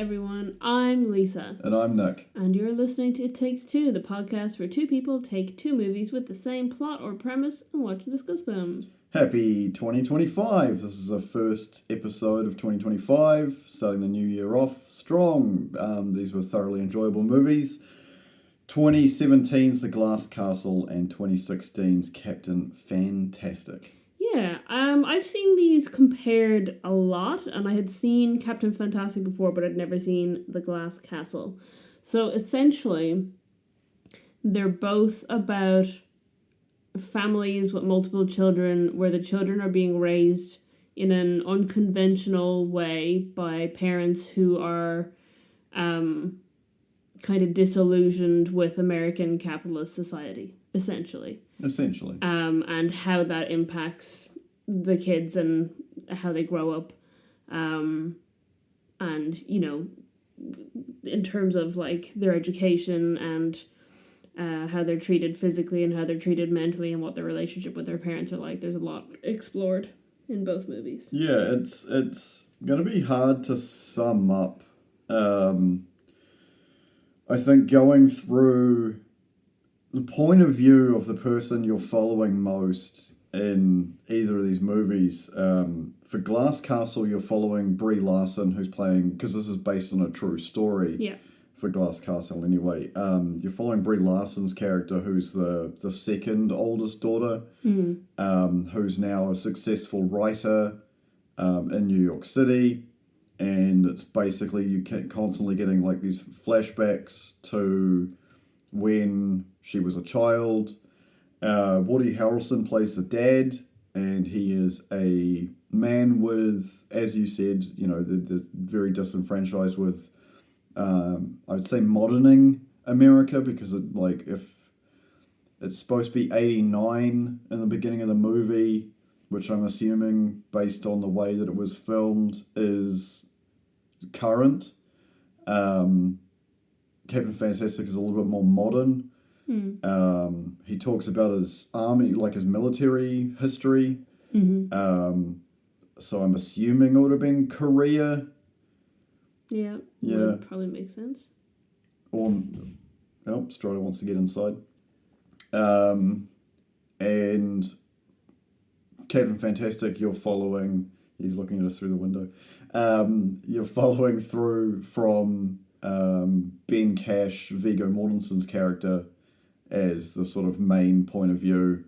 everyone, I'm Lisa. And I'm Nick. And you're listening to It Takes Two, the podcast where two people take two movies with the same plot or premise and watch and discuss them. Happy 2025. This is the first episode of 2025, starting the new year off strong. These were thoroughly enjoyable movies. 2017's The Glass Castle and 2016's Captain Fantastic. Yeah, I've seen these compared a lot, and I had seen Captain Fantastic before, but I'd never seen The Glass Castle. So essentially, they're both about families with multiple children, where the children are being raised in an unconventional way by parents who are kind of disillusioned with American capitalist society, essentially. And how that impacts the kids and how they grow up. And, you know, in terms of, like, their education and how they're treated physically and how they're treated mentally and what their relationship with their parents are like. There's a lot explored in both movies. Yeah, it's going to be hard to sum up. I think going through the point of view of the person you're following most in either of these movies. For Glass Castle, you're following Brie Larson, who's playing, because this is based on a true story. Yeah. For Glass Castle, anyway. You're following Brie Larson's character, who's the second oldest daughter, who's now a successful writer in New York City. And it's basically you constantly getting like these flashbacks to when she was a child. Woody Harrelson plays the dad, and he is a man with, as you said, you know, the very disenfranchised with, I'd say moderning America, because it, like, if it's supposed to be 89 in the beginning of the movie, which I'm assuming, based on the way that it was filmed, is current. Captain Fantastic is a little bit more modern. He talks about his army, like his military history. So I'm assuming it would have been Korea. Yeah. Would probably make sense. Or, Strider wants to get inside. And Captain Fantastic, you're following. He's looking at us through the window. You're following through from Ben Cash, Viggo Mortensen's character, as the sort of main point of view.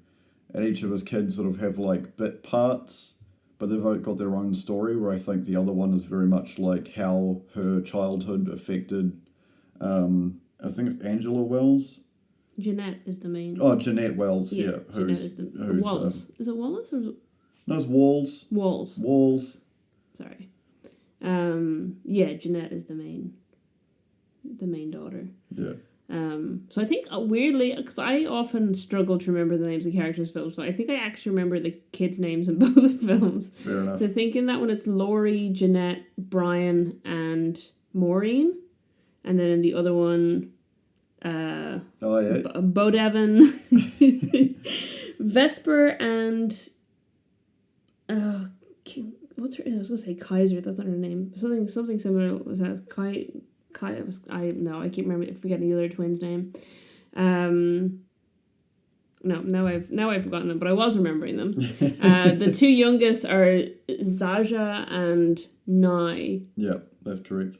And each of his kids sort of have like bit parts, but they've got their own story, where I think the other one is very much like how her childhood affected, I think it's Angela Wells. Jeannette is the main. Oh, Jeannette Wells, yeah. Jeannette is Walls. Is it Wallace or is it... No, it's Walls. Walls. Sorry. Jeannette is the main daughter. Yeah. So I think, weirdly, because I often struggle to remember the names of characters' films, but I think I actually remember the kids' names in both films. Fair enough. So I think in that one it's Laurie, Jeannette, Brian, and Maureen. And then in the other one, Bo Devon, Vesper, and what's her? I was gonna say Kaiser. That's not her name. Something similar. I can't remember. Forgetting the other twin's name. Now I've forgotten them, but I was remembering them. The two youngest are Zaja and Nai. Yeah, that's correct.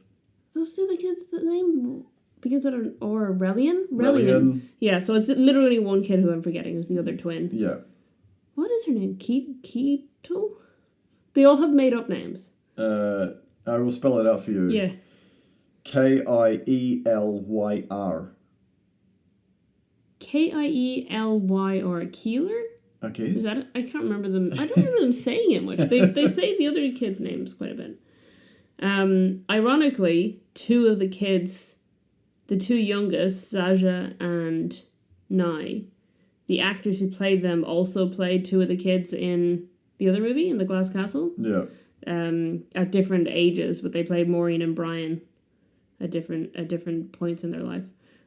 Those two the kids. The name begins with an or Relian. Yeah, so it's literally one kid who I'm forgetting, who's the other twin. Yeah. What is her name? Keetle? They all have made up names. I will spell it out for you. Yeah. Kielyr. Kielyr. Keeler? Okay. Is that it? I can't remember them. I don't remember them saying it much. They say the other kids' names quite a bit. Ironically, two of the kids, the two youngest, Zaja and Nai, the actors who played them also played two of the kids in the other movie, in The Glass Castle. Yeah. At different ages, but they played Maureen and Brian at different points in their life.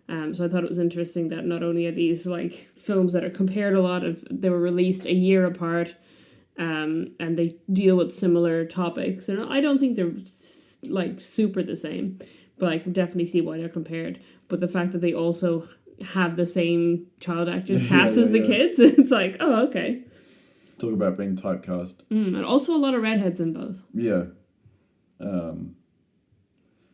So I thought it was interesting that not only are these like films that are compared a lot of, they were released a year apart, and they deal with similar topics. And I don't think they're like super the same, but I can definitely see why they're compared. But the fact that they also have the same child actors cast as the kids, it's like, oh, okay. Talk about being typecast. And also a lot of redheads in both. Yeah.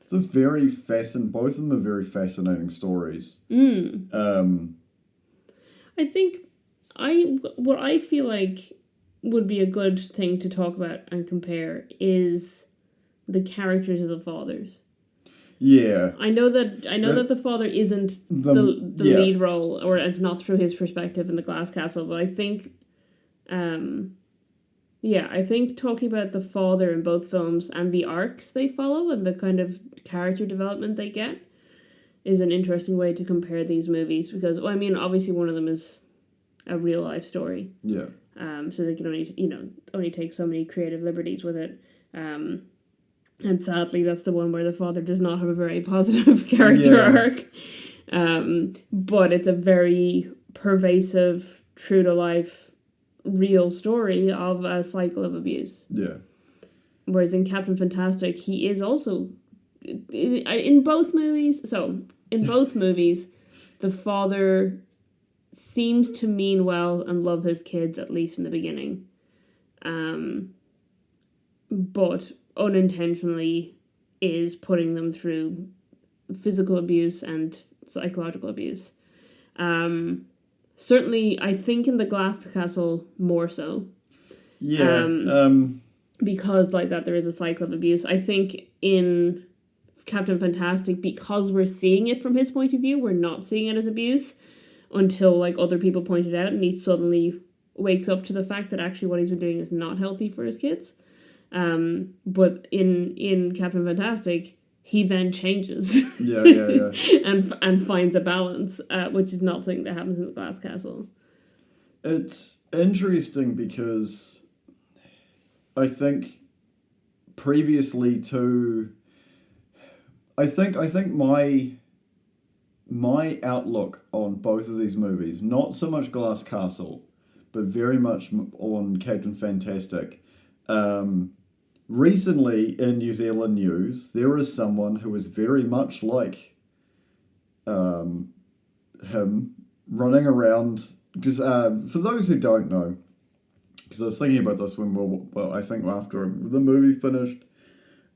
It's a very both of them are very fascinating stories. I think what I feel like would be a good thing to talk about and compare is the characters of the fathers. Yeah. I know that the father isn't the lead role, or it's not through his perspective in the Glass Castle, but I think I think talking about the father in both films and the arcs they follow and the kind of character development they get is an interesting way to compare these movies, because, well, I mean, obviously one of them is a real life story. Yeah. So they can only take so many creative liberties with it. And sadly, that's the one where the father does not have a very positive character arc. But it's a very pervasive, true to life, real story of a cycle of abuse. Yeah. Whereas in Captain Fantastic, he is also in both movies. So in both movies, the father seems to mean well and love his kids, at least in the beginning, but unintentionally is putting them through physical abuse and psychological abuse. Certainly, I think in the Glass Castle more so. Yeah. Because like that, there is a cycle of abuse. I think in Captain Fantastic, because we're seeing it from his point of view, we're not seeing it as abuse until like other people point it out, and he suddenly wakes up to the fact that actually what he's been doing is not healthy for his kids. But in Captain Fantastic, he then changes. and finds a balance, which is not something that happens in the Glass Castle. It's interesting because I think previously to... I think my outlook on both of these movies, not so much Glass Castle, but very much on Captain Fantastic. Recently in New Zealand news, there is someone who is very much like him running around. Because for those who don't know, because I was thinking about this I think after the movie finished,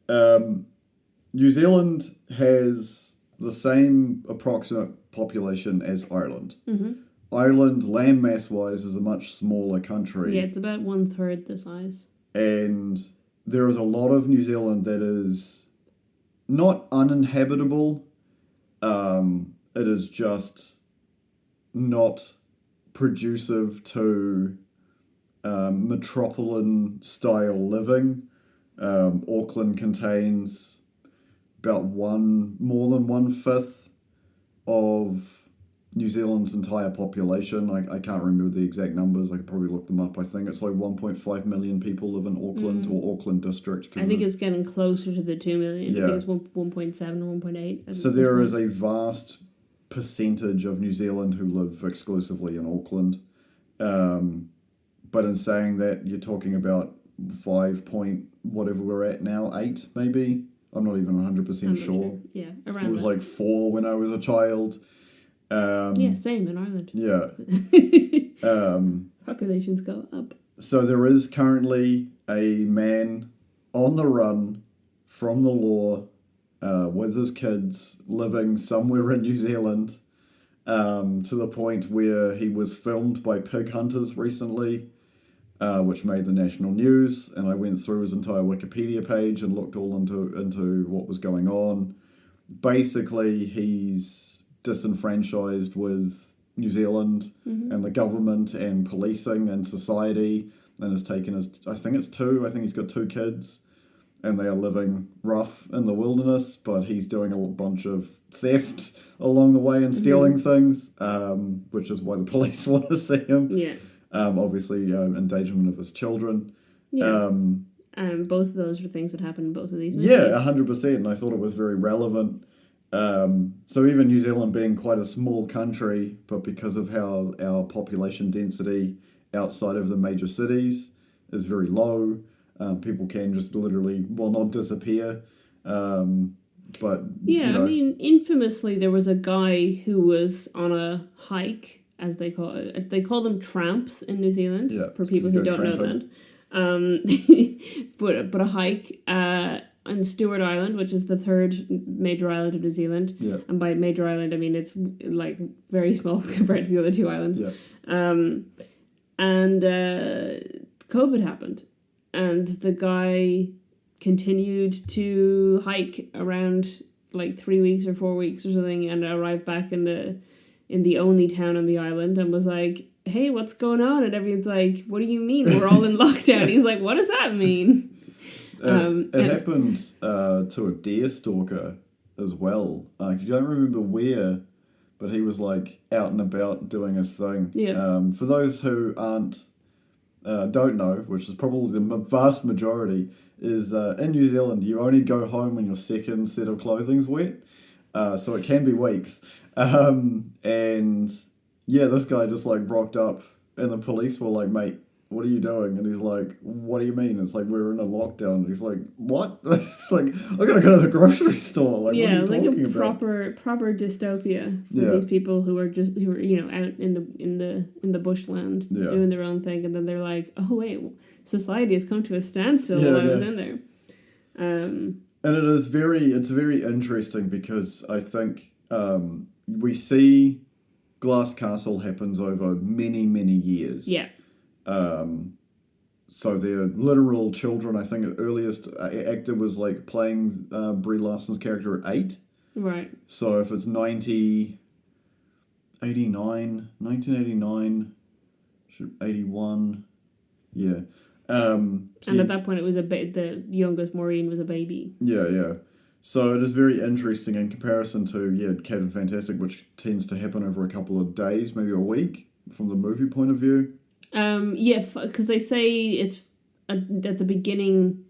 New Zealand has the same approximate population as Ireland. Mm-hmm. Ireland, landmass-wise, is a much smaller country. Yeah, it's about 1/3 the size. And there is a lot of New Zealand that is not uninhabitable. It is just not conducive to metropolitan-style living. Auckland contains about more than 1/5 of New Zealand's entire population. I can't remember the exact numbers. I could probably look them up. I think it's like 1.5 million people live in Auckland or Auckland district. I think it's getting closer to the 2 million. Yeah. I think it's 1.7 or 1.8. So there is a vast percentage of New Zealand who live exclusively in Auckland. But in saying that, you're talking about 5 point whatever we're at now, 8 maybe? I'm not even 100% sure. Yeah, around It was that. like 4 when I was a child. Yeah, same in Ireland. Yeah. Populations go up. So there is currently a man on the run from the law with his kids living somewhere in New Zealand, to the point where he was filmed by pig hunters recently, which made the national news. And I went through his entire Wikipedia page and looked all into what was going on. Basically, he's disenfranchised with New Zealand and the government and policing and society, and has taken I think he's got 2 kids, and they are living rough in the wilderness, but he's doing a bunch of theft along the way and stealing things, which is why the police want to see him. Yeah. Obviously, endangerment of his children. Yeah. And both of those were things that happened in both of these movies. Yeah, 100%, and I thought it was very relevant. So even New Zealand being quite a small country, but because of how our population density outside of the major cities is very low, people can just literally, not disappear. But yeah, I mean, infamously, there was a guy who was on a hike, as they call it. They call them tramps in New Zealand, for people who don't know that. But a hike on Stewart Island, which is the third major island of New Zealand. Yeah. And by major island, I mean it's like very small compared to the other two islands. Yeah. And COVID happened, and the guy continued to hike around like 3 weeks or 4 weeks or something, and arrived back in the only town on the island, and was like, "Hey, what's going on?" And everyone's like, "What do you mean? We're all in lockdown." He's like, "What does that mean?" It happened to a deer stalker as well. I don't remember where, but he was like out and about doing his thing. Yeah. For those who don't know, which is probably the vast majority, is in New Zealand you only go home when your second set of clothing's wet, so it can be weeks. And yeah, this guy just like rocked up, and the police were like, "Mate, what are you doing?" And he's like, "What do you mean?" It's like, "We're in a lockdown." And he's like, "What?" It's like, "I gotta go to the grocery store." Like, yeah, what are you talking about? proper dystopia for these people who are out in the bushland doing their own thing, and then they're like, "Oh wait, society has come to a standstill while I was in there." And it's very interesting because I think we see Glass Castle happens over many years. Yeah. So they're literal children. I think the earliest actor was like playing Brie Larson's character at 8. Right. So if it's 1989, 81, yeah. And at that point, it was the youngest Maureen was a baby. Yeah. So it is very interesting in comparison to Captain Fantastic, which tends to happen over a couple of days, maybe a week, from the movie point of view. Because they say it's at the beginning.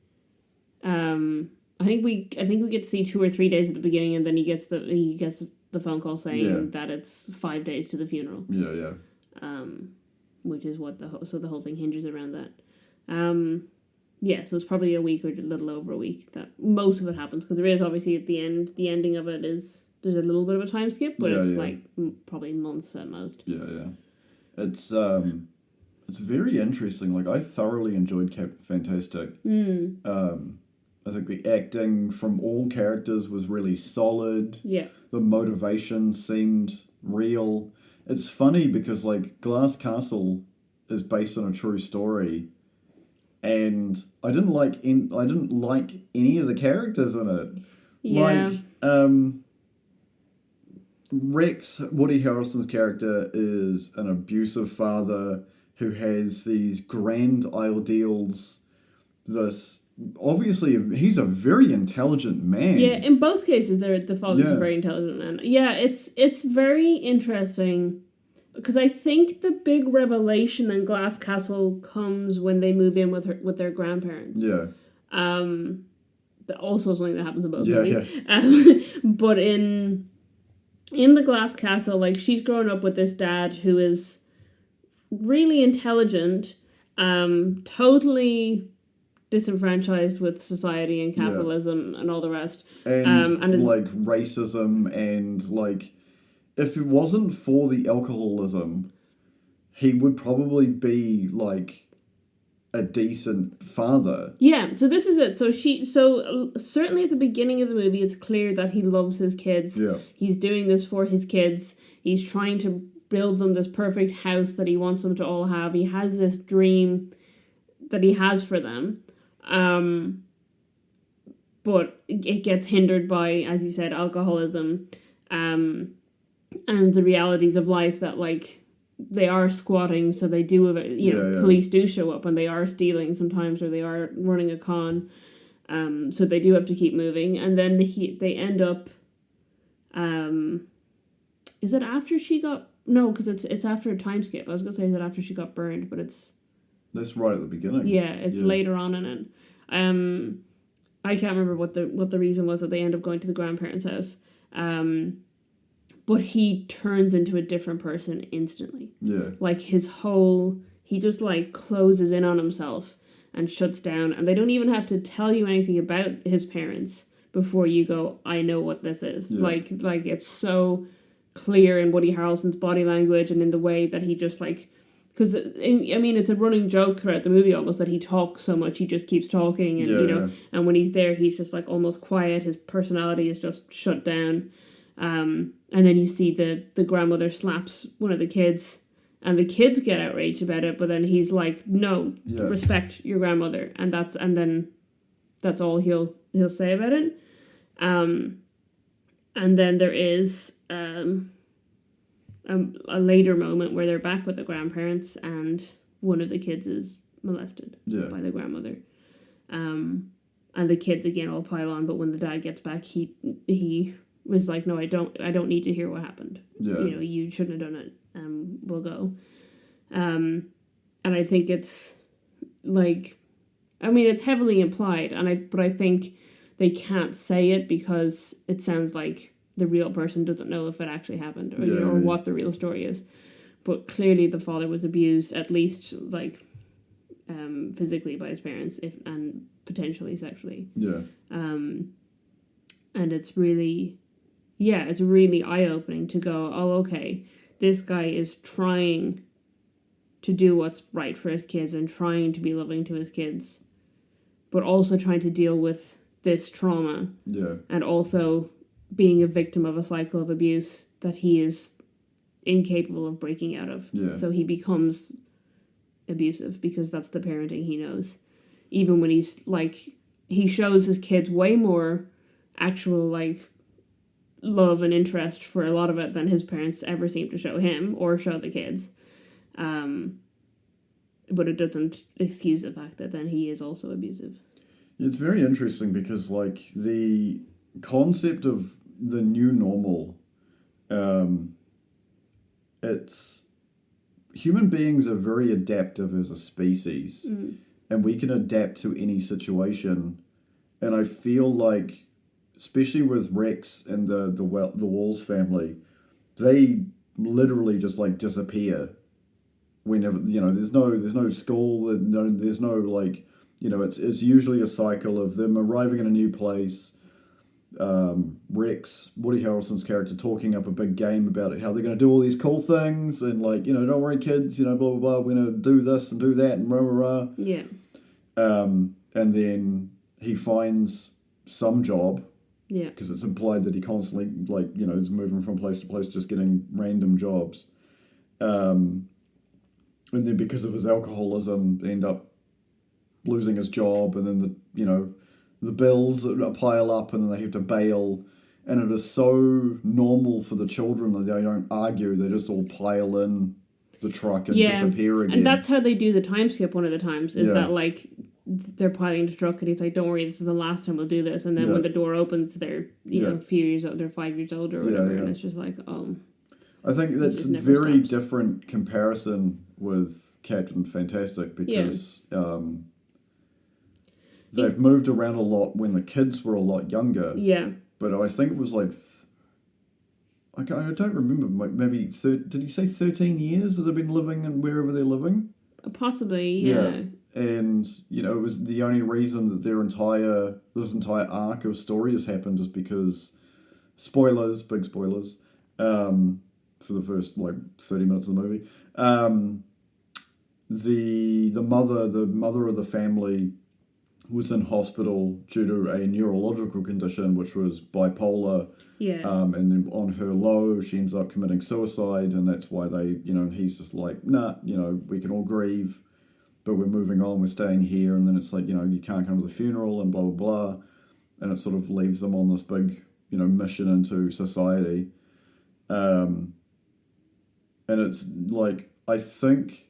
I think we get to see 2 or 3 days at the beginning, and then he gets the phone call saying that it's 5 days to the funeral. Yeah. Which is what the whole thing hinges around that. So it's probably a week or a little over a week that most of it happens, because there is obviously at the end, the ending of it is there's a little bit of a time skip, but it's like probably months at most. Yeah. It's very interesting. Like, I thoroughly enjoyed Captain Fantastic. I think the acting from all characters was really solid. Yeah. The motivation seemed real. It's funny because like Glass Castle is based on a true story, and I didn't like any of the characters in it. Yeah. Like Rex, Woody Harrelson's character, is an abusive father who has these grand ideals. Obviously, he's a very intelligent man. Yeah, in both cases, the father's a very intelligent man. Yeah, it's very interesting, because I think the big revelation in Glass Castle comes when they move in with their grandparents. Yeah. Also something that happens in both movies. Yeah. But in the Glass Castle, like, she's grown up with this dad who is really intelligent, totally disenfranchised with society and capitalism and all the rest, and like racism, and like if it wasn't for the alcoholism, he would probably be like a decent father. Yeah, so this is it. So certainly at the beginning of the movie, it's clear that he loves his kids. Yeah, he's doing this for his kids. He's trying to build them this perfect house that he wants them to all have. He has this dream that he has for them. But it gets hindered by, as you said, alcoholism, and the realities of life, that like they are squatting, so they do police do show up, and they are stealing sometimes, or they are running a con, so they do have to keep moving, and then they end up, is it after she got, no, because it's after a time skip. I was gonna say, is it after she got burned, but that's right at the beginning. Yeah, it's later on in it. I can't remember what the reason was that they end up going to the grandparents' house. But he turns into a different person instantly. Yeah. Like he just like closes in on himself and shuts down, and they don't even have to tell you anything about his parents, before you go, I know what this is. Yeah. Like it's so clear in Woody Harrelson's body language and in the way that he just like, because I mean it's a running joke throughout the movie almost that he talks so much, he just keeps talking, and you know, and when he's there he's just like almost quiet, his personality is just shut down. And then you see the grandmother slaps one of the kids, and the kids get outraged about it, but then he's like, no, respect your grandmother, and then that's all he'll say about it. And then there is a later moment where they're back with the grandparents and one of the kids is molested by the grandmother. And the kids again all pile on, but when the dad gets back, he was like, no, I don't need to hear what happened. Yeah. You know, you shouldn't have done it. We'll go. And I think it's like, I mean, it's heavily implied, but I think they can't say it because it sounds like the real person doesn't know if it actually happened or what the real story is. But clearly the father was abused, at least like physically by his parents, and potentially sexually. Yeah. And it's really eye-opening to go, oh, okay, this guy is trying to do what's right for his kids and trying to be loving to his kids, but also trying to deal with this trauma. Yeah. And also being a victim of a cycle of abuse that he is incapable of breaking out of. Yeah. So he becomes abusive because that's the parenting he knows. Even when he's like, he shows his kids way more actual like love and interest for a lot of it than his parents ever seem to show him or show the kids. But it doesn't excuse the fact that then he is also abusive. It's very interesting because like the concept of the new normal, it's human beings are very adaptive as a species, and we can adapt to any situation. And I feel like, especially with Rex and the Walls family, they literally just like disappear whenever, you know, there's no school, there's no like, you know, it's usually a cycle of them arriving in a new place. Rex, Woody Harrelson's character, talking up a big game about it, how they're going to do all these cool things, and like, you know, don't worry kids, you know, blah blah blah, we're going to do this and do that and rah rah rah. Yeah. And then he finds some job. Yeah. Because it's implied that he constantly, like, you know, is moving from place to place, just getting random jobs. And then because of his alcoholism, end up losing his job, and then the bills pile up, and then they have to bail. And it is so normal for the children that they don't argue; they just all pile in the truck and disappear again. And that's how they do the time skip. One of the times is that like they're piling the truck, and he's like, "Don't worry, this is the last time we'll do this." And then when the door opens, they're know a few years old, they're 5 years old or whatever, and it's just like, oh. I think that's a very different comparison with Captain Fantastic because they've moved around a lot when the kids were a lot younger. Yeah. But I think it was like, I don't remember, maybe, did he say 13 years that they've been living in wherever they're living? Possibly, yeah. And, you know, it was the only reason that this entire arc of story has happened is because, spoilers, big spoilers, for the first, like, 30 minutes of the movie, the mother of the family was in hospital due to a neurological condition, which was bipolar. Yeah. And then on her low, she ends up committing suicide, and that's why they, you know, he's just like, nah, you know, we can all grieve, but we're moving on, we're staying here. And then it's like, you know, you can't come to the funeral and blah, blah, blah. And it sort of leaves them on this big, you know, mission into society. And it's like, I think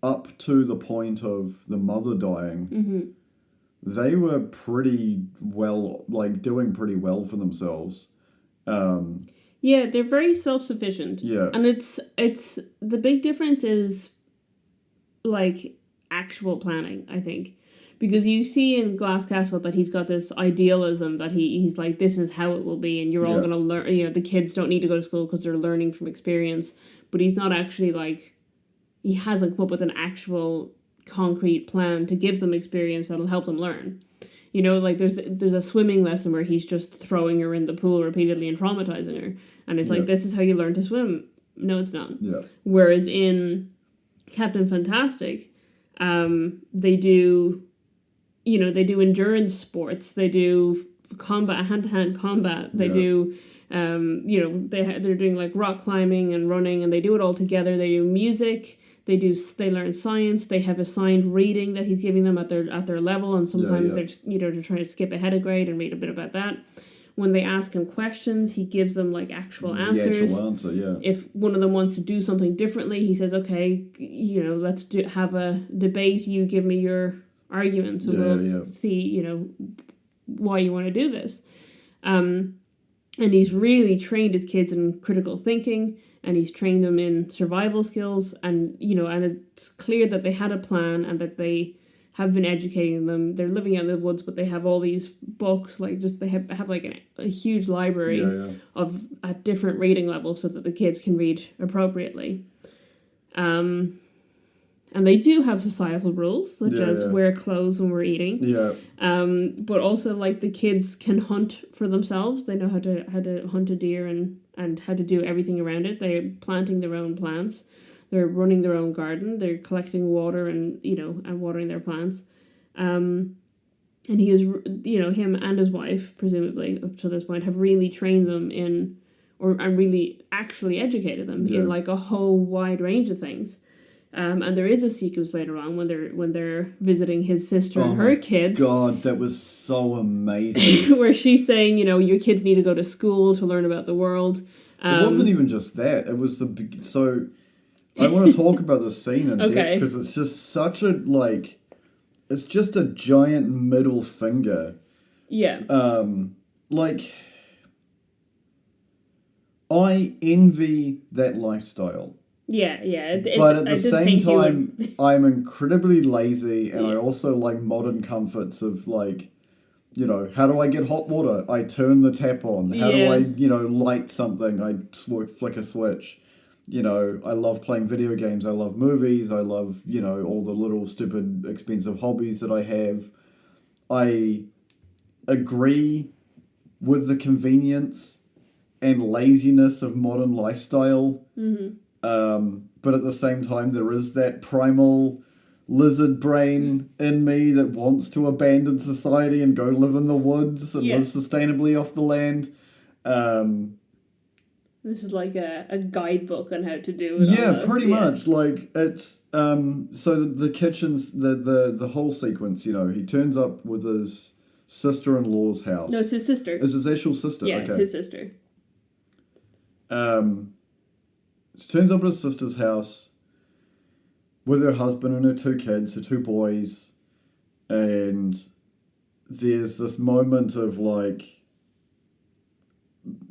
up to the point of the mother dying, they were pretty well, like, doing pretty well for themselves. Yeah, they're very self-sufficient. Yeah. And it's the big difference is, like, actual planning, I think. Because you see in Glass Castle that he's got this idealism that he's like, this is how it will be, and you're all going to learn, you know, the kids don't need to go to school because they're learning from experience. But he's not actually, like, he hasn't come up with an actual concrete plan to give them experience that'll help them learn. You know, like there's a swimming lesson where he's just throwing her in the pool repeatedly and traumatizing her, and it's like, this is how you learn to swim. No, it's not. Yeah. Whereas in Captain Fantastic, they do, you know, they do endurance sports, they do combat, hand-to-hand combat, they do, you know, they're doing like rock climbing and running, and they do it all together. They do music. They learn science. They have assigned reading that he's giving them at their level, and sometimes they're they're trying to skip ahead a grade and read a bit about that. When they ask him questions, he gives them like actual answers. The actual answer, yeah. If one of them wants to do something differently, he says, "Okay, you know, let's have a debate. You give me your arguments, and we'll see, you know, why you want to do this." And he's really trained his kids in critical thinking. And he's trained them in survival skills, and you know, and it's clear that they had a plan and that they have been educating them. They're living out in the woods, but they have all these books, like just they have like a huge library of at different reading levels, so that the kids can read appropriately. And they do have societal rules, such as wear clothes when we're eating. Yeah. But also, like, the kids can hunt for themselves. They know how to hunt a deer and how to do everything around it. They're planting their own plants. They're running their own garden. They're collecting water and, you know, and watering their plants. And he is, you know, him and his wife, presumably, up to this point, have really trained them in, and really actually educated them in, like, a whole wide range of things. And there is a sequence later on when they're visiting his sister and her kids. God, that was so amazing. Where she's saying, you know, your kids need to go to school to learn about the world. It wasn't even just that. It was so. I want to talk about this scene in depth because it's just such a like. It's just a giant middle finger. Yeah. Like. I envy that lifestyle. Yeah. But at the same time, I'm incredibly lazy, and I also like modern comforts of like, you know, how do I get hot water? I turn the tap on. How do I, you know, light something? I flick a switch. You know, I love playing video games. I love movies. I love, you know, all the little stupid expensive hobbies that I have. I agree with the convenience and laziness of modern lifestyle. Mm-hmm. But at the same time, there is that primal lizard brain in me that wants to abandon society and go live in the woods and live sustainably off the land. This is like a guidebook on how to do it. Yeah, pretty much. Like, it's... so the kitchen's... The whole sequence, you know, he turns up with his sister-in-law's house. No, it's his sister. It's his actual sister? Yeah, okay. It's his sister. She turns up at his sister's house with her husband and her 2 kids, her 2 boys, and there's this moment of like,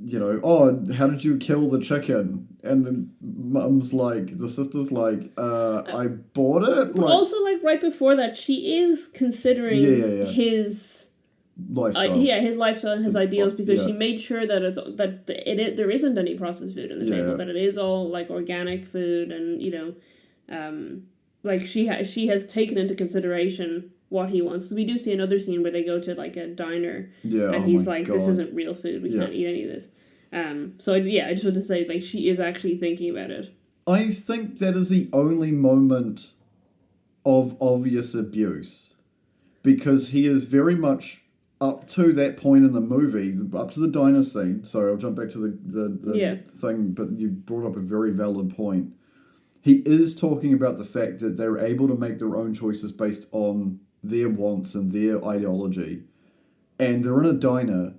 you know, oh, how did you kill the chicken? And the mum's like, the sister's like, I bought it. Like, also, like right before that, she is considering his lifestyle. His lifestyle and his ideals, because she made sure that there isn't any processed food on the table, that it is all like organic food, and you know, like she has taken into consideration what he wants. So we do see another scene where they go to like a diner, and he's like, "This isn't real food. We can't eat any of this." So I just want to say, like, she is actually thinking about it. I think that is the only moment of obvious abuse, because he is very much. Up to that point in the movie, up to the diner scene, sorry, I'll jump back to the thing, but you brought up a very valid point. He is talking about the fact that they're able to make their own choices based on their wants and their ideology. And they're in a diner,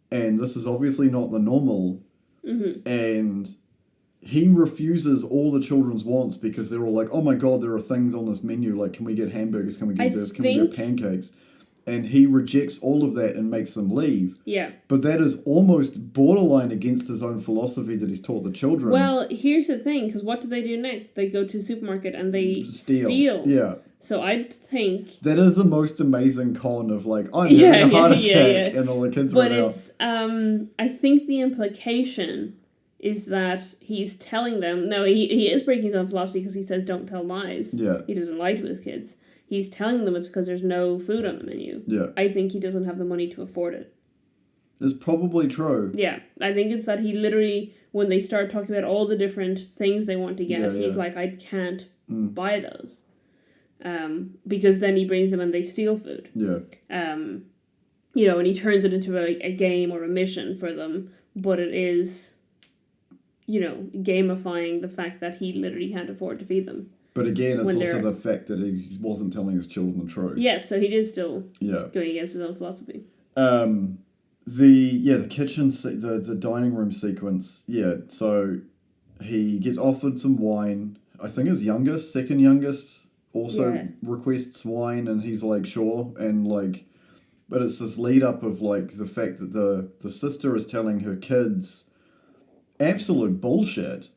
and this is obviously not the normal, and he refuses all the children's wants because they're all like, oh my god, there are things on this menu, like, can we get hamburgers, can we get this, can we get pancakes? And he rejects all of that and makes them leave. Yeah. But that is almost borderline against his own philosophy that he's taught the children. Well, here's the thing, because what do they do next? They go to a supermarket and they steal. Yeah. So I think... That is the most amazing con of, like, I'm having a heart attack, and all the kids run out. But I think the implication is that he's telling them... No, he is breaking his own philosophy because he says don't tell lies. Yeah. He doesn't lie to his kids. he's telling them it's because there's no food on the menu. Yeah. I think he doesn't have the money to afford it. It's probably true. Yeah, I think it's that he literally, when they start talking about all the different things they want to get, he's like, I can't buy those. Because then he brings them and they steal food. Yeah. You know, and he turns it into a game or a mission for them, but it is, you know, gamifying the fact that he literally can't afford to feed them. But again, it's also the fact that he wasn't telling his children the truth. Yeah, so he is still going against his own philosophy. The kitchen, the dining room sequence, so he gets offered some wine. I think his second youngest, also requests wine, and he's like, sure, and like, but it's this lead up of like the fact that the sister is telling her kids absolute bullshit.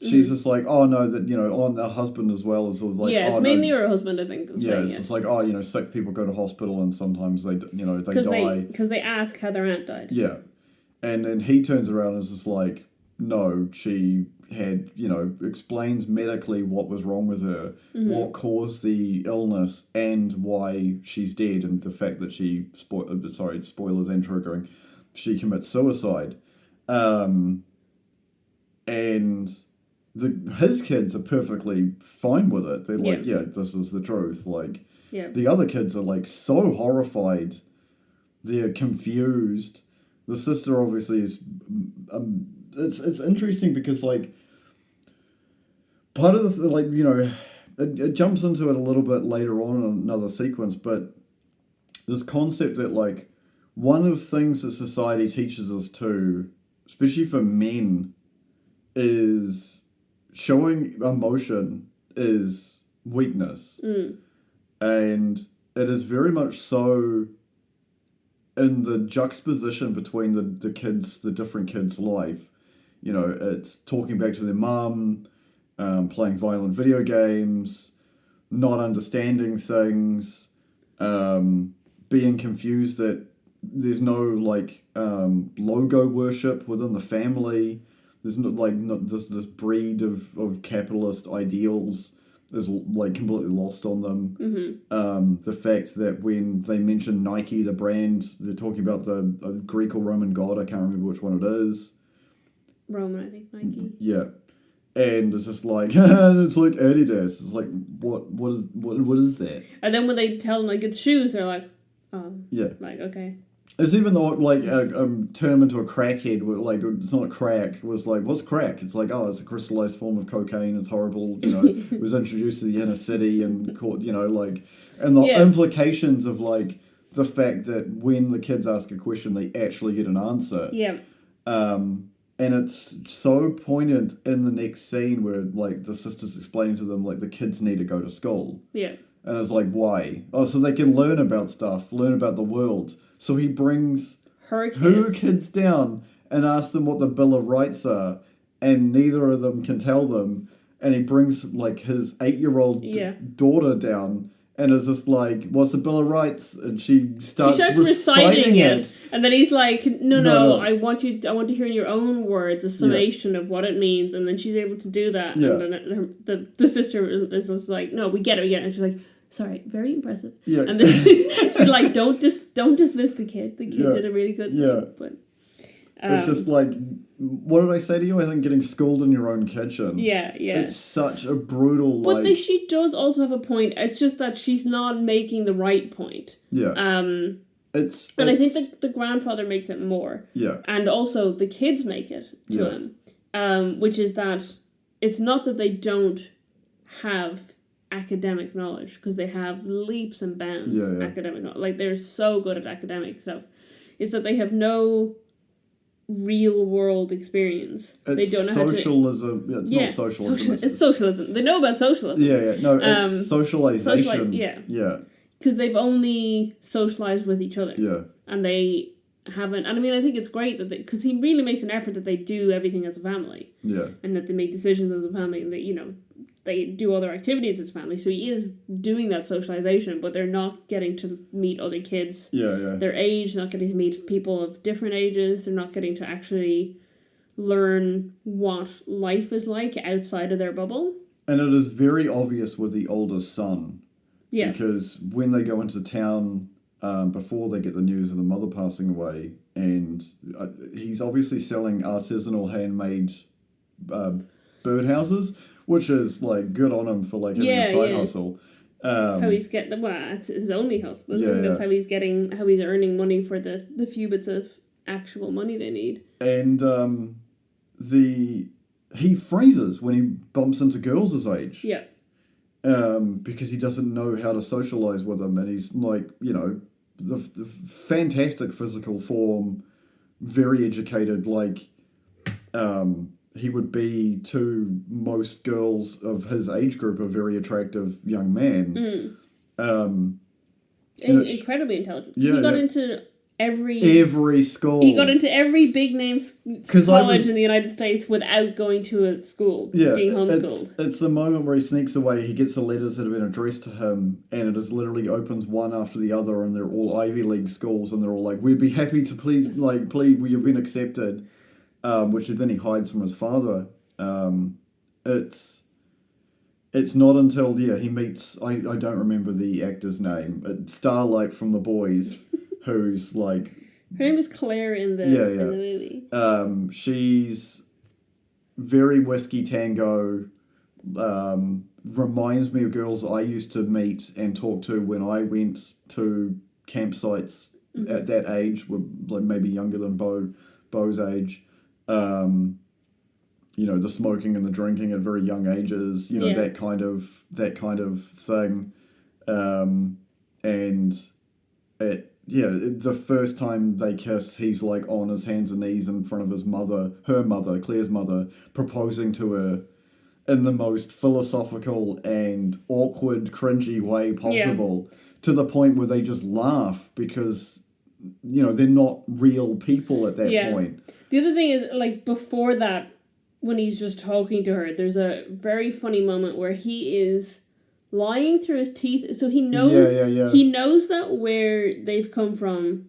She's just like, oh no, that, you know, on the husband as well as like, it's mainly her husband, I think. It's just like, oh, you know, sick people go to hospital and sometimes they die because they ask how their aunt died. Yeah, and then he turns around and is just like, no, she had, you know, explains medically what was wrong with her, what caused the illness, and why she's dead, and the fact that she spoilers and triggering, she commits suicide, and his kids are perfectly fine with it. They're like, this is the truth. Like, the other kids are like so horrified, they're confused. The sister obviously is. It's interesting because like part of the like, you know, it jumps into it a little bit later on in another sequence, but this concept that like one of the things that society teaches us to, especially for men, is showing emotion is weakness. And it is very much so in the juxtaposition between the different kids' life. You know, it's talking back to their mum, playing violent video games, not understanding things, being confused that there's no like logo worship within the family. There's not this breed of capitalist ideals is like completely lost on them. The fact that when they mention Nike, the brand, they're talking about the Greek or Roman god. I can't remember which one it is. Roman, I think Nike. Yeah, and it's just like it's like Adidas. It's like what is that? And then when they tell them like it's shoes, they're like, oh, like okay. It's even though like turn him into a crackhead. Like it's not a crack. It was like, what's crack? It's like, oh, it's a crystallized form of cocaine. It's horrible. You know, it was introduced to the inner city and caught. You know, like, and the implications of like the fact that when the kids ask a question, they actually get an answer. Yeah. And it's so poignant in the next scene where like the sister's explaining to them like the kids need to go to school. Yeah. And it's like, why? Oh, so they can learn about stuff, learn about the world. So he brings her kids down and asks them what the Bill of Rights are, and neither of them can tell them. And he brings like his 8-year-old daughter down, and is just like, "What's the Bill of Rights?" And she starts reciting it. And then he's like, "No, I want to hear in your own words a summation of what it means." And then she's able to do that. Yeah. And then the sister is just like, "No, we get it." And she's like, sorry, very impressive. Yeah. And then she's like, don't dismiss the kid. The kid did a really good thing. But it's just like, what did I say to you? I think getting schooled in your own kitchen. Yeah. It's such a brutal. But she does also have a point. It's just that she's not making the right point. Yeah. And I think that the grandfather makes it more. Yeah. And also the kids make it to him. Which is that it's not that they don't have academic knowledge, because they have leaps and bounds academic knowledge. Like, they're so good at academic stuff. Is that they have no real world experience. It's they don't know socialism. It's not socialism. It's socialism. They know about socialism. No, it's socialization. Yeah. Because they've only socialized with each other. Yeah. And they haven't. And I mean, I think it's great that because he really makes an effort that they do everything as a family. Yeah. And that they make decisions as a family, and they do other activities as family. So he is doing that socialization, but they're not getting to meet other kids their age, not getting to meet people of different ages. They're not getting to actually learn what life is like outside of their bubble. And it is very obvious with the oldest son Yeah. Because when they go into town, before they get the news of the mother passing away, and he's obviously selling artisanal handmade birdhouses, which is like good on him for like having a side hustle. That's how he's getting it's his only hustle. That's how he's earning money for the few bits of actual money they need. And he freezes when he bumps into girls his age. Yeah. Because he doesn't know how to socialize with them, and he's like, the fantastic physical form, very educated, like he would be to most girls of his age group a very attractive young man. Incredibly intelligent. Yeah, he got into every school. He got into every big name college in the United States without going to a school. Being homeschooled. It's the moment where he sneaks away. He gets the letters that have been addressed to him, and it is literally opens one after the other, and they're all Ivy League schools, and they're all like, "We'd be happy to please you've been accepted," which then he hides from his father. It's not until he meets I don't remember the actor's name, Starlight from The Boys. Who's like... Her name is Claire in the movie. She's very whiskey tango, reminds me of girls I used to meet and talk to when I went to campsites at that age, like maybe younger than Beau's age. The smoking and the drinking at very young ages, that kind of thing. And the first time they kiss, he's like on his hands and knees in front of her mother, Claire's mother, proposing to her in the most philosophical and awkward, cringy way possible, to the point where they just laugh because, they're not real people at that point. The other thing is, like, before that, when he's just talking to her, there's a very funny moment where he is lying through his teeth, so he knows he knows that where they've come from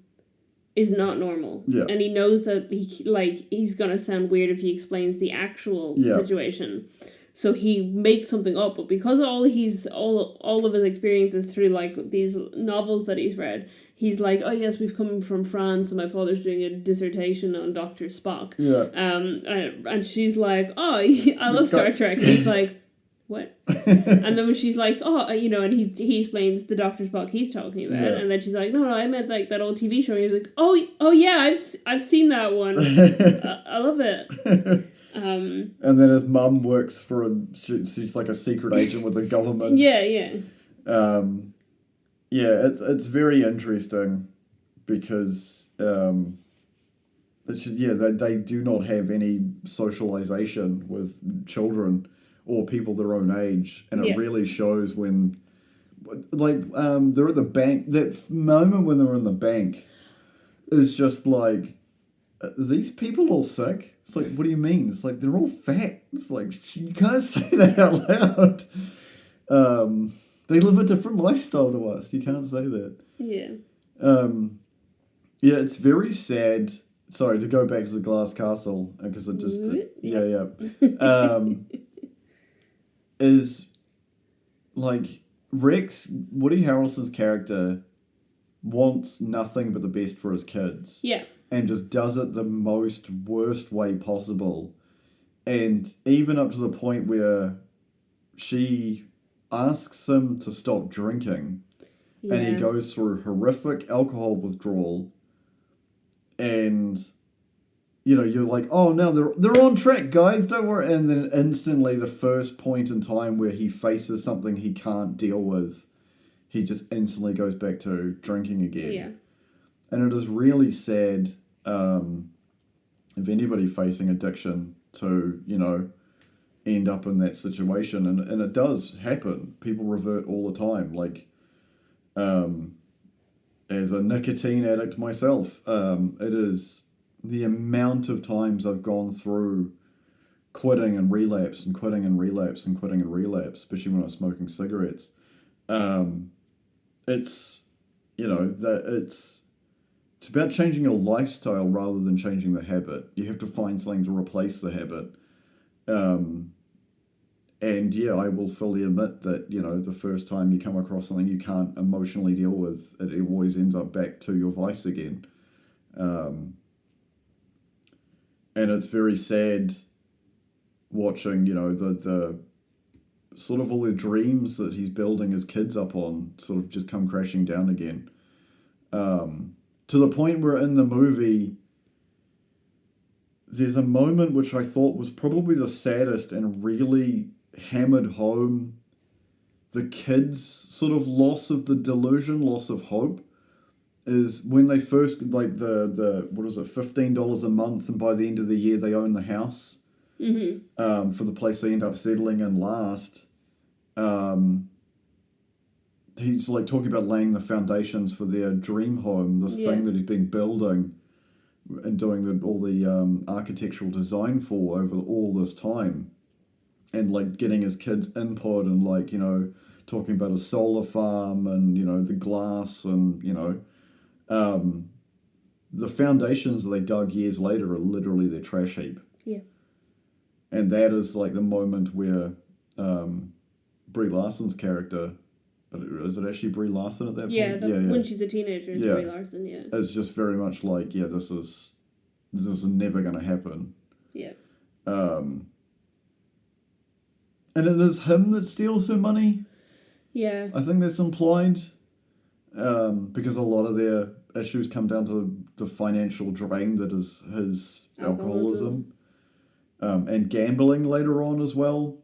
is not normal, and he knows that he's gonna sound weird if he explains the actual situation. So he makes something up, but because all of his experiences through like these novels that he's read, he's like, oh yes, we've come from France, and my father's doing a dissertation on Dr. Spock. And she's like, oh, I love Star Trek. And he's like, what? And then when she's like, oh, and he explains the Dr. Spock he's talking about, and then she's like, no, I meant like that old TV show. And he's like, oh yeah, I've seen that one. I love it. And then his mum works for she's like a secret agent with the government. It's very interesting because they do not have any socialization with children or people their own age, and it really shows when, like, they're at the bank. That moment when they're in the bank is just like, are these people all sick? It's like, what do you mean? It's like, they're all fat. It's like, you can't say that out loud. They live a different lifestyle to us. You can't say that. It's very sad. Sorry, to go back to the Glass Castle, because it just... is like Rex, Woody Harrelson's character, wants nothing but the best for his kids. And just does it the most worst way possible. And even up to the point where she asks him to stop drinking, and he goes through horrific alcohol withdrawal, and you're like, oh no, they're on track, guys, don't worry. And then instantly, the first point in time where he faces something he can't deal with, he just instantly goes back to drinking again. And it is really sad, if anybody facing addiction, to end up in that situation, and it does happen. People revert all the time. Like, as a nicotine addict myself, it is the amount of times I've gone through quitting and relapse and quitting and relapse and quitting and relapse, especially when I was smoking cigarettes. It's about changing your lifestyle rather than changing the habit. You have to find something to replace the habit. And yeah, I will fully admit that, the first time you come across something you can't emotionally deal with, it always ends up back to your vice again. And it's very sad watching, the sort of all the dreams that he's building his kids up on sort of just come crashing down again. To the point where in the movie, there's a moment which I thought was probably the saddest and really hammered home the kids' sort of loss of the delusion, loss of hope, is when they first, like, the what is it, $15 a month, and by the end of the year they own the house. For the place they end up settling in last. He's like talking about laying the foundations for their dream home, this thing that he's been building and doing all the architectural design for over all this time, and like getting his kids' input, and like, talking about a solar farm, and the glass, and the foundations that they dug years later are literally their trash heap. Yeah. And that is like the moment where Brie Larson's character, is it actually Brie Larson at that point? When she's a teenager, it's Brie Larson, it's just very much like, this is never going to happen. Yeah. And it is him that steals her money. Yeah. I think that's implied, because a lot of their issues come down to the financial drain that is his alcoholism. And gambling later on as well.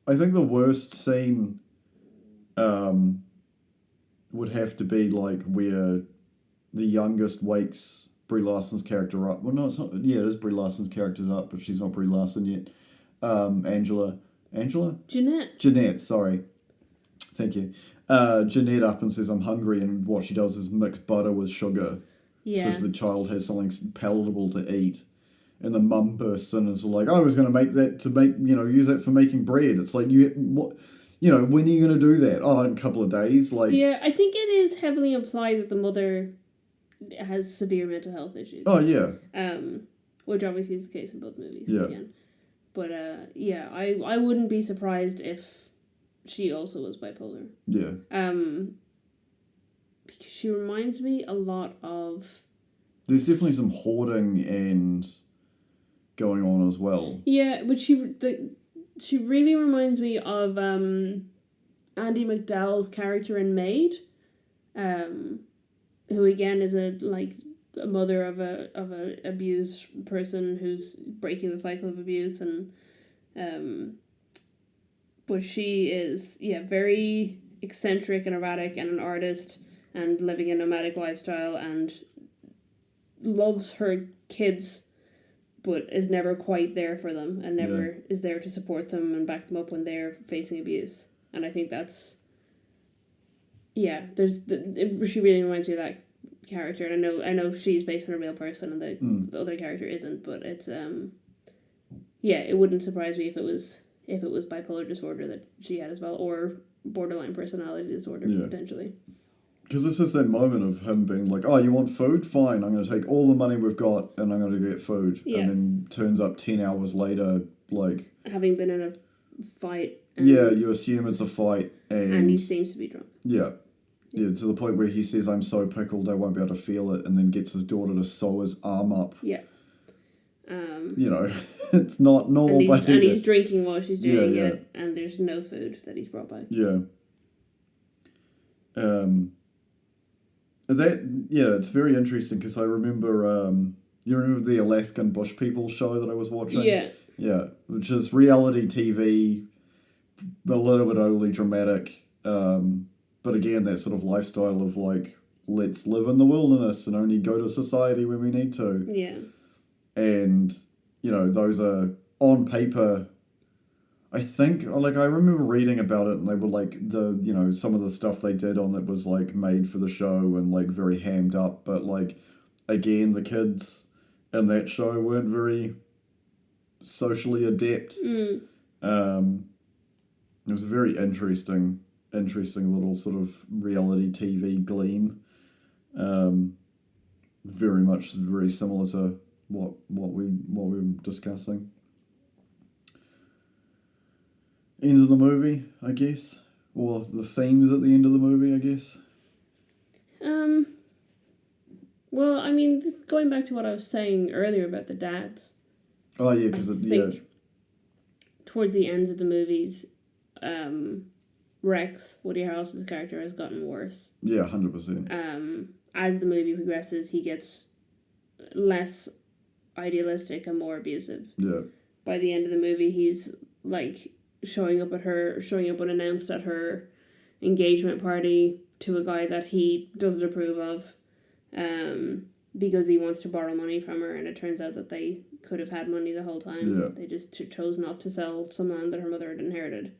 I think the worst scene would have to be like where the youngest wakes Brie Larson's character up. Well, no, it's not. Yeah, it is Brie Larson's character's up, but she's not Brie Larson yet. Angela? Jeannette, sorry. Thank you. Jeannette up and says, I'm hungry, and what she does is mix butter with sugar. Yeah. So the child has something palatable to eat. And the mum bursts in and is like, I was going to make that to make, use that for making bread. It's like, when are you going to do that? Oh, in a couple of days. Like, yeah, I think it is heavily implied that the mother has severe mental health issues. Oh, yeah. Which obviously is the case in both movies. Yeah. Again. But, I wouldn't be surprised if she also was bipolar. Yeah. Because she reminds me a lot of... There's definitely some hoarding and going on as well. Yeah, but she really reminds me of Andie MacDowell's character in Maid, who again is a mother of a abused person who's breaking the cycle of abuse, and but she is very eccentric and erratic and an artist and living a nomadic lifestyle and loves her kids, but is never quite there for them and never is there to support them and back them up when they're facing abuse. And I think that's she really reminds me of that character. And I know she's based on a real person and the other character isn't, but it's it wouldn't surprise me if it was bipolar disorder that she had as well, or borderline personality disorder potentially. Because this is that moment of him being like, oh, you want food? Fine, I'm going to take all the money we've got and I'm going to get food. Yeah. And then turns up 10 hours later, like... having been in a fight. You assume it's a fight. And he seems to be drunk. Yeah. Yeah, to the point where he says, I'm so pickled I won't be able to feel it, and then gets his daughter to sew his arm up. Yeah. It's not normal behavior. And he's drinking while she's doing it, and there's no food that he's brought back. Yeah. It's very interesting because I remember, you remember the Alaskan Bush People show that I was watching? Yeah. Yeah, which is reality TV, a little bit overly dramatic, but again, that sort of lifestyle of like, let's live in the wilderness and only go to society when we need to. Yeah. And, those are on paper... I think, like, I remember reading about it, and they were, like, some of the stuff they did on it was, like, made for the show and, like, very hammed up. But, like, again, the kids in that show weren't very socially adept. It was a very interesting little sort of reality TV gleam. Very similar to what we were discussing. end of the movie, I guess, or the themes at the end of the movie, I guess. Well, I mean, going back to what I was saying earlier about the dads. Oh yeah, because towards the ends of the movies, Rex, Woody Harrelson's character, has gotten worse. Yeah, 100%. As the movie progresses, he gets less idealistic and more abusive. Yeah. By the end of the movie, he's like showing up unannounced at her engagement party to a guy that he doesn't approve of, because he wants to borrow money from her, and it turns out that they could have had money the whole time. Yeah. They just chose not to sell some land that her mother had inherited.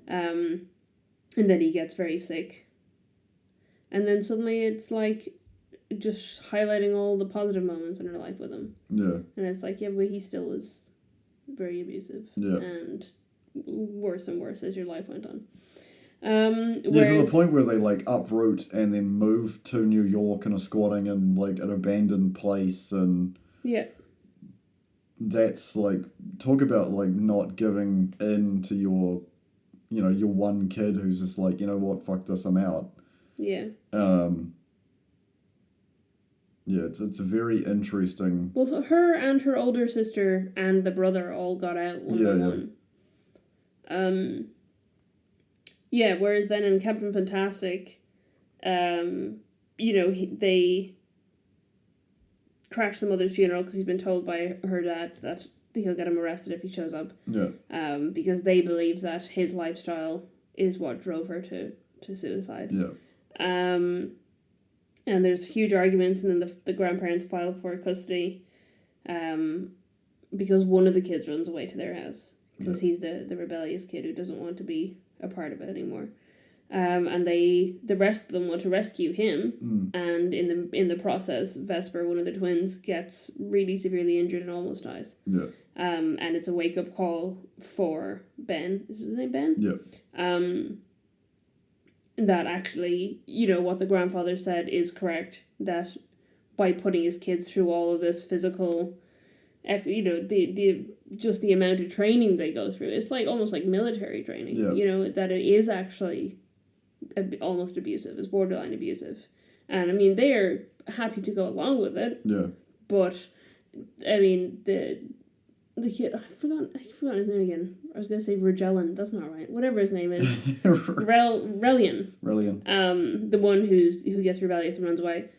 And then he gets very sick. And then suddenly it's like just highlighting all the positive moments in her life with him. Yeah. And it's like, yeah, but he still was very abusive. Yeah. And worse and worse as your life went on. To the point where they like uproot and then move to New York and are squatting in like an abandoned place, and that's like, talk about like not giving in to your one kid who's just like, you know what, fuck this, I'm out. Yeah. Yeah, it's a very interesting. Well, so her and her older sister and the brother all got out one by one. Yeah, whereas then in Captain Fantastic, they crash the mother's funeral because he's been told by her dad that he'll get him arrested if he shows up. Yeah. Because they believe that his lifestyle is what drove her to suicide. Yeah. And there's huge arguments, and then the grandparents file for custody, because one of the kids runs away to their house because he's the rebellious kid who doesn't want to be a part of it anymore. And the rest of them want to rescue him, and in the process, Vesper, one of the twins, gets really severely injured and almost dies. Yeah. And it's a wake up call for Ben. Is his name Ben? Yeah. That actually, what the grandfather said is correct. That by putting his kids through all of this physical, the amount of training they go through, it's like almost like military training. Yeah. That it is actually almost abusive. It's borderline abusive, and I mean they are happy to go along with it. Yeah. But I mean the kid, I forgot his name again. I was gonna say Regelin. That's not right. Whatever his name is, Relian. The one who gets rebellious and runs away.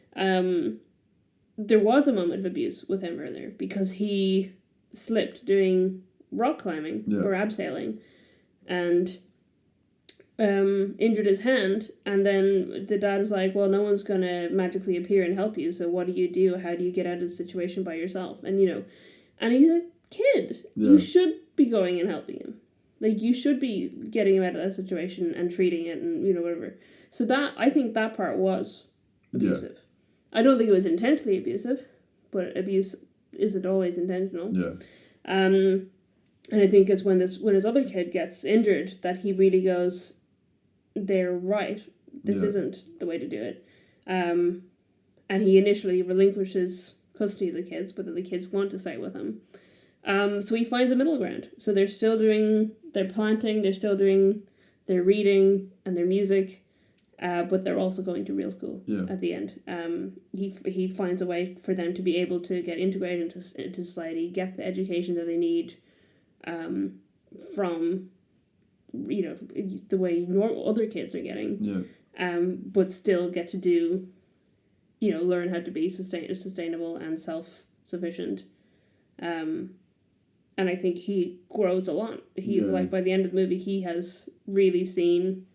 There was a moment of abuse with him earlier because he slipped doing rock climbing or abseiling, and injured his hand. And then the dad was like, "Well, no one's gonna magically appear and help you. So what do you do? How do you get out of the situation by yourself?" And and he's a kid. Yeah. You should be going and helping him. Like, you should be getting him out of that situation and treating it and, whatever. So I think that part was abusive. Yeah. I don't think it was intentionally abusive, but abuse isn't always intentional. Yeah. And I think it's when his other kid gets injured that he really goes, they're right. This isn't the way to do it. And he initially relinquishes custody of the kids, but then the kids want to stay with him. So he finds a middle ground. So they're still doing their planting, they're still doing their reading and their music, but they're also going to real school at the end. He finds a way for them to be able to get integrated into society, get the education that they need, from the way other kids are getting, but still get to do, learn how to be sustainable and self-sufficient. And I think he grows a lot. By the end of the movie, he has really seen,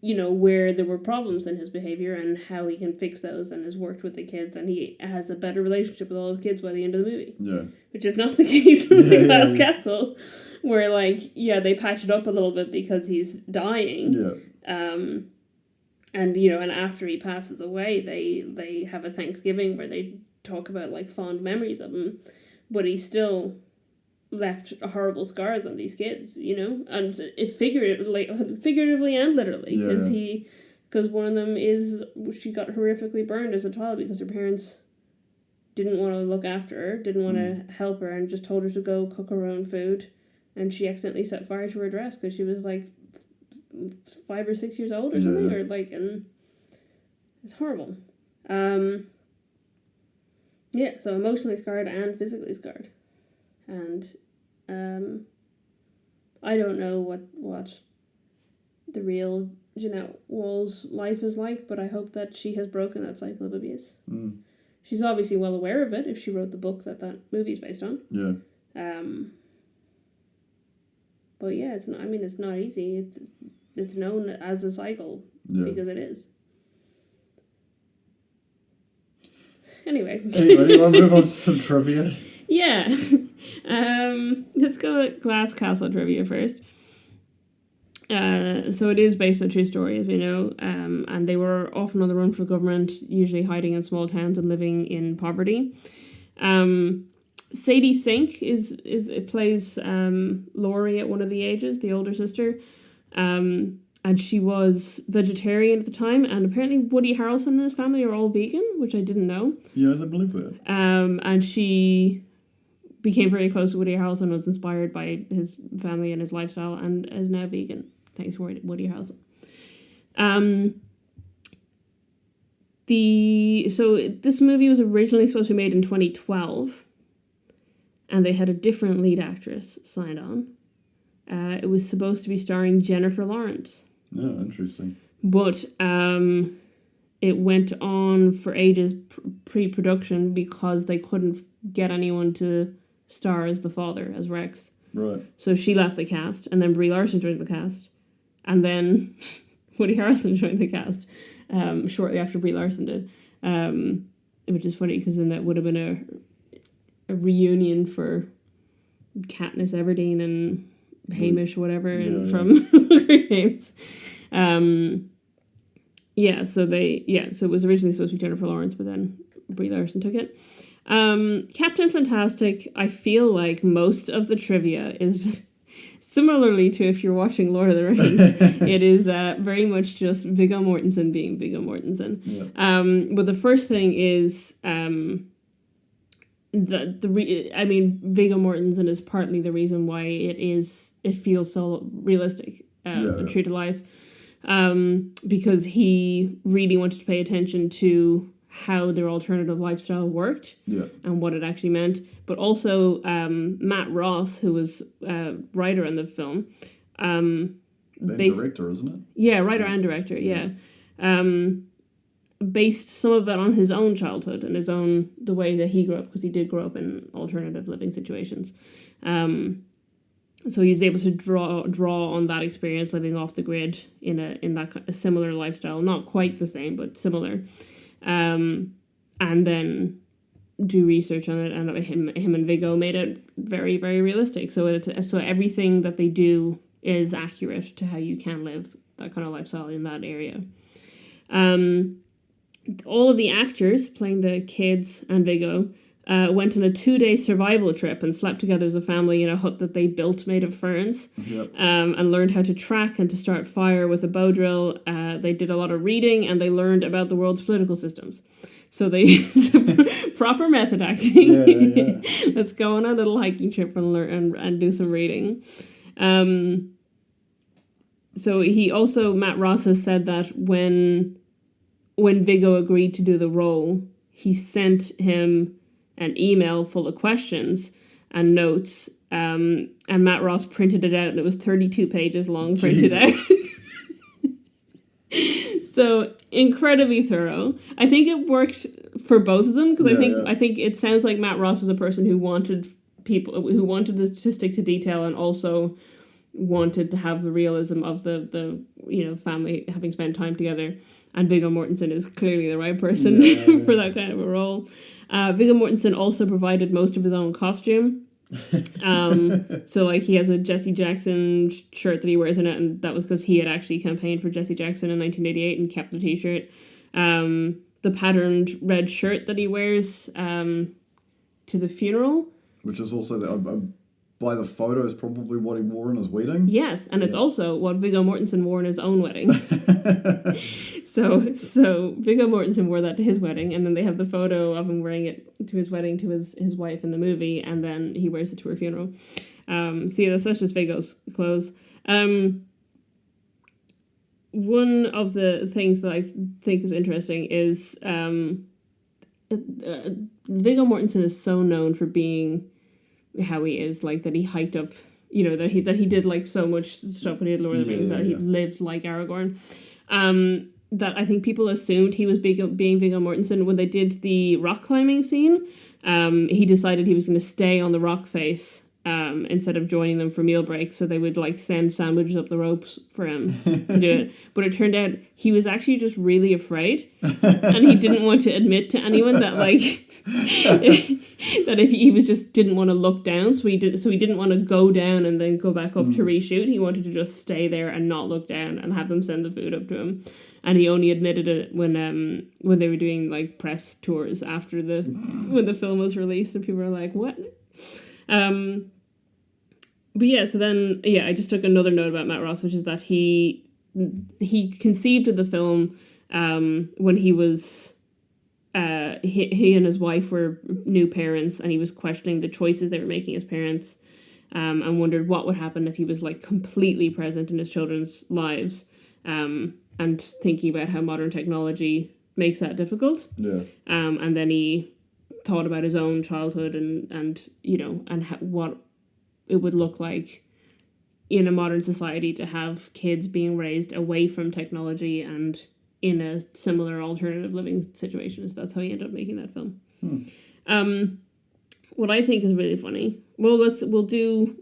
where there were problems in his behavior and how he can fix those, and has worked with the kids, and he has a better relationship with all his kids by the end of the movie. Yeah. Which is not the case in The Glass Castle, where, they patch it up a little bit because he's dying. Yeah. And, and after he passes away, they have a Thanksgiving where they talk about, fond memories of him. But he still left horrible scars on these kids, and it figuratively and literally, because one of them she got horrifically burned as a child because her parents didn't want to look after her, didn't want to help her, and just told her to go cook her own food, and she accidentally set fire to her dress because she was like 5 or 6 years old or something, or like, and it's horrible. Yeah, so emotionally scarred and physically scarred, and I don't know what the real Jeannette Walls' life is like, but I hope that she has broken that cycle of abuse. She's obviously well aware of it if she wrote the book that movie is based on. Yeah. But yeah, it's not. I mean, it's not easy. It's known as a cycle because it is. Anyway, you want to move on to some trivia? Yeah. Let's go with Glass Castle trivia first. So it is based on true story, as we know, and they were often on the run for government, usually hiding in small towns and living in poverty. Sadie Sink plays Laurie at one of the ages, the older sister, and she was vegetarian at the time, and apparently Woody Harrelson and his family are all vegan, which I didn't know. Yeah, I believe that. And she became very close to Woody Harrelson, was inspired by his family and his lifestyle, and is now vegan. Thanks, Woody Harrelson. So this movie was originally supposed to be made in 2012, and they had a different lead actress signed on. It was supposed to be starring Jennifer Lawrence. Yeah, interesting. But it went on for ages pre-production because they couldn't get anyone to star as the father, as Rex. Right. So she left the cast, and then Brie Larson joined the cast, and then Woody Harrelson joined the cast shortly after Brie Larson did, which is funny because then that would have been a reunion for Katniss Everdeen and Hamish whatever from Hunger Games. So it was originally supposed to be Jennifer Lawrence, but then Brie Larson took it. Captain Fantastic, I feel like most of the trivia is similarly to if you're watching Lord of the Rings. It is very much just Viggo Mortensen being Viggo Mortensen. Yeah. But the first thing is Viggo Mortensen is partly the reason why it feels so realistic and true to life, because he really wanted to pay attention to how their alternative lifestyle worked and what it actually meant. But also Matt Ross, who was writer in the film. Director, isn't it? Yeah, writer and director, yeah. Based some of it on his own childhood and the way that he grew up, because he did grow up in alternative living situations. So he's able to draw on that experience living off the grid in a similar lifestyle, not quite the same, but similar. And then do research on it, and him and Viggo made it very, very realistic. So everything that they do is accurate to how you can live that kind of lifestyle in that area. All of the actors playing the kids and Viggo went on a 2-day survival trip and slept together as a family in a hut that they built made of ferns, and learned how to track and to start fire with a bow drill. They did a lot of reading, and they learned about the world's political systems. So they used proper method acting. Let's go on a little hiking trip and learn and do some reading. So Matt Ross has said that when Viggo agreed to do the role, he sent him an email full of questions and notes, and Matt Ross printed it out, and it was 32 pages long, printed out. So incredibly thorough. I think it worked for both of them, because I think it sounds like Matt Ross was a person who wanted to stick to detail, and also wanted to have the realism of the family having spent time together. And Viggo Mortensen is clearly the right person for that kind of a role. Viggo Mortensen also provided most of his own costume. So he has a Jesse Jackson shirt that he wears in it, and that was because he had actually campaigned for Jesse Jackson in 1988 and kept the t-shirt. The patterned red shirt that he wears to the funeral, which is also by the photo, is probably what he wore in his wedding. Yes, and it's also what Viggo Mortensen wore in his own wedding. So Viggo Mortensen wore that to his wedding, and then they have the photo of him wearing it to his wedding to his wife in the movie, and then he wears it to her funeral. So yeah, that's just Viggo's clothes. One of the things that I think is interesting is Viggo Mortensen is so known for being how he is, like that he hiked up, that he did like so much stuff when he did Lord of the Rings, that he lived like Aragorn. That I think people assumed he was being Viggo Mortensen when they did the rock climbing scene. He decided he was going to stay on the rock face instead of joining them for meal breaks, so they would like send sandwiches up the ropes for him to do it. But it turned out he was actually just really afraid, and he didn't want to admit to anyone that like that if he was just didn't want to look down, so he didn't want to go down and then go back up to reshoot. He wanted to just stay there and not look down and have them send the food up to him. And he only admitted it when they were doing like press tours after when the film was released, and people were like, "What?" But yeah, so then I just took another note about Matt Ross, which is that he conceived of the film when he was he and his wife were new parents, and he was questioning the choices they were making as parents, and wondered what would happen if he was like completely present in his children's lives. And thinking about how modern technology makes that difficult. Yeah. And then he thought about his own childhood and what it would look like in a modern society to have kids being raised away from technology and in a similar alternative living situation. So that's how he ended up making that film. What I think is really funny. Well, we'll do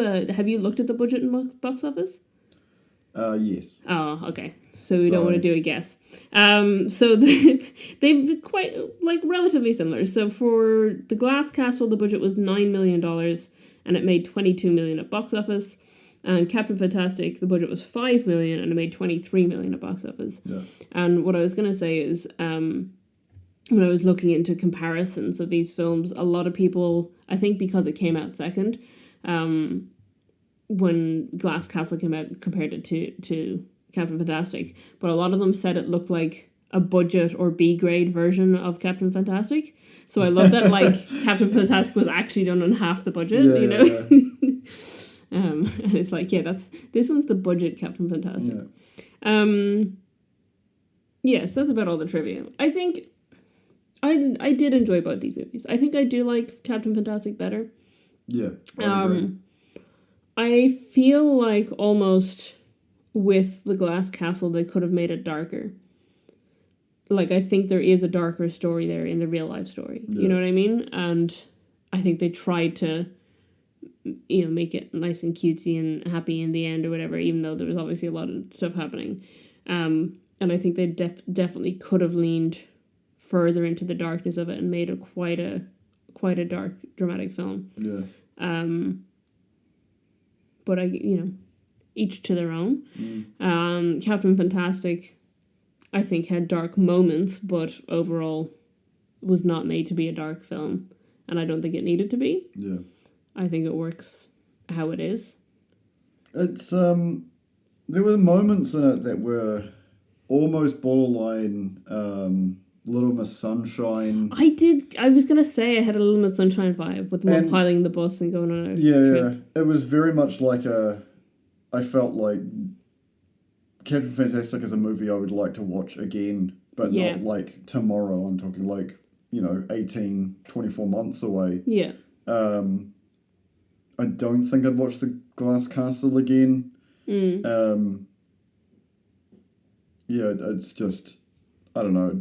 a. Have you looked at the budget and box office? Yes. Oh, okay. So we don't want to do a guess. So they've quite, like, relatively similar. So for The Glass Castle, the budget was $9 million, and it made $22 million at box office. And Captain Fantastic, the budget was $5 million, and it made $23 million at box office. Yeah. And what I was going to say is, when I was looking into comparisons of these films, a lot of people, I think because it came out second, when Glass Castle came out, compared it to Captain Fantastic, but a lot of them said it looked like a budget or B grade version of Captain Fantastic. So I love that like Captain Fantastic was actually done on half the budget, Yeah. And it's like, this one's the budget Captain Fantastic. Yes, that's about all the trivia. I think I did enjoy both these movies. I think I do like Captain Fantastic better. Yeah. I I feel like almost with The Glass Castle, they could have made it darker. Like, I think there is a darker story there in the real life story. Yeah. You know what I mean? And I think they tried to, make it nice and cutesy and happy in the end or whatever, even though there was obviously a lot of stuff happening. And I think they definitely could have leaned further into the darkness of it and made it quite a dark, dramatic film. Yeah. But each to their own. Captain Fantastic, I think, had dark moments, but overall was not made to be a dark film, and I don't think it needed to be. Yeah. I think it works how it is. It's there were moments in it that were almost borderline Little Miss Sunshine. I was going to say I had a Little Miss Sunshine vibe with them piling the bus and going on a trip. Yeah. It was very much like I felt like Captain Fantastic is a movie I would like to watch again, but not like tomorrow. I'm talking like, 18, 24 months away. Yeah. I don't think I'd watch The Glass Castle again. It's just, I don't know,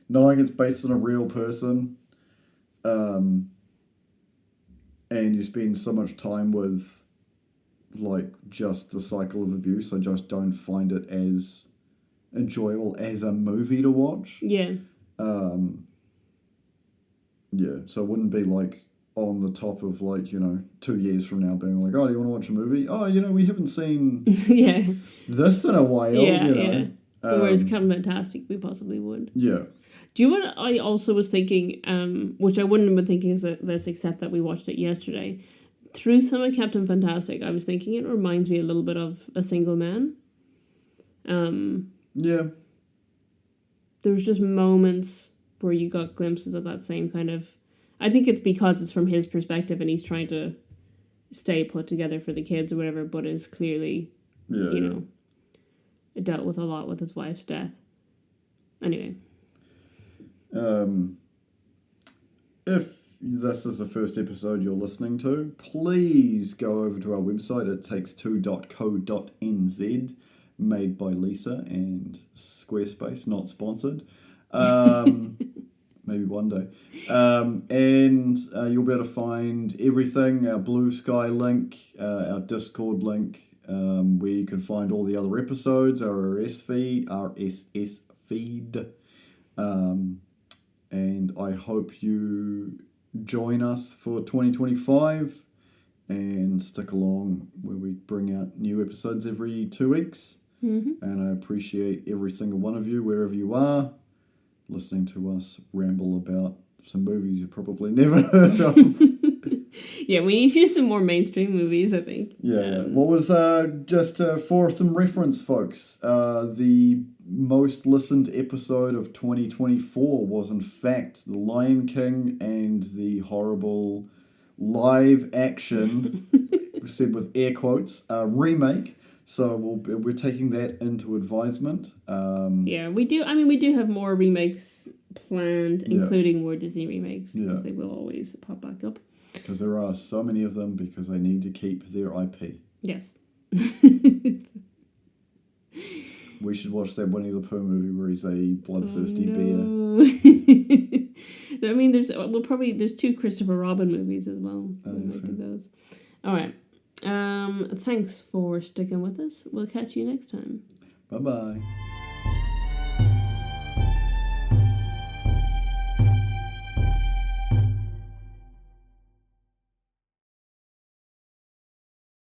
knowing it's based on a real person, and you spend so much time with, like, just the cycle of abuse, I just don't find it as enjoyable as a movie to watch. Yeah. So it wouldn't be, like, on the top of, like, 2 years from now being like, oh, do you want to watch a movie? Oh, we haven't seen this in a while, Yeah. Whereas Captain Fantastic, we possibly would. Yeah. Do you know what I also was thinking, which I wouldn't have been thinking of this except that we watched it yesterday? Through some of Captain Fantastic, I was thinking it reminds me a little bit of A Single Man. Yeah. There's just moments where you got glimpses of that same kind of. I think it's because it's from his perspective and he's trying to stay put together for the kids or whatever, but is clearly, you know, dealt with a lot with his wife's death. Anyway. If this is the first episode you're listening to, please go over to our website at takes2.co.nz, made by Lisa and Squarespace, not sponsored. Maybe one day. And you'll be able to find everything, our Bluesky link, our Discord link, where you can find all the other episodes, our RSS feed. And I hope you join us for 2025 and stick along where we bring out new episodes every 2 weeks. Mm-hmm. And I appreciate every single one of you, wherever you are, listening to us ramble about some movies you probably never heard of. Yeah, we need to do some more mainstream movies, I think. Yeah. What was, just for some reference, folks, the most listened episode of 2024 was, in fact, The Lion King and the horrible live action, said with air quotes, remake. So we're taking that into advisement. Yeah, we do. I mean, we do have more remakes planned, including more Disney remakes, because they will always pop back up. Because there are so many of them, because they need to keep their IP. Yes. We should watch that Winnie the Pooh movie where he's a bloodthirsty bear. I mean, there's 2 Christopher Robin movies as well. So we might do those. All right. Thanks for sticking with us. We'll catch you next time. Bye-bye.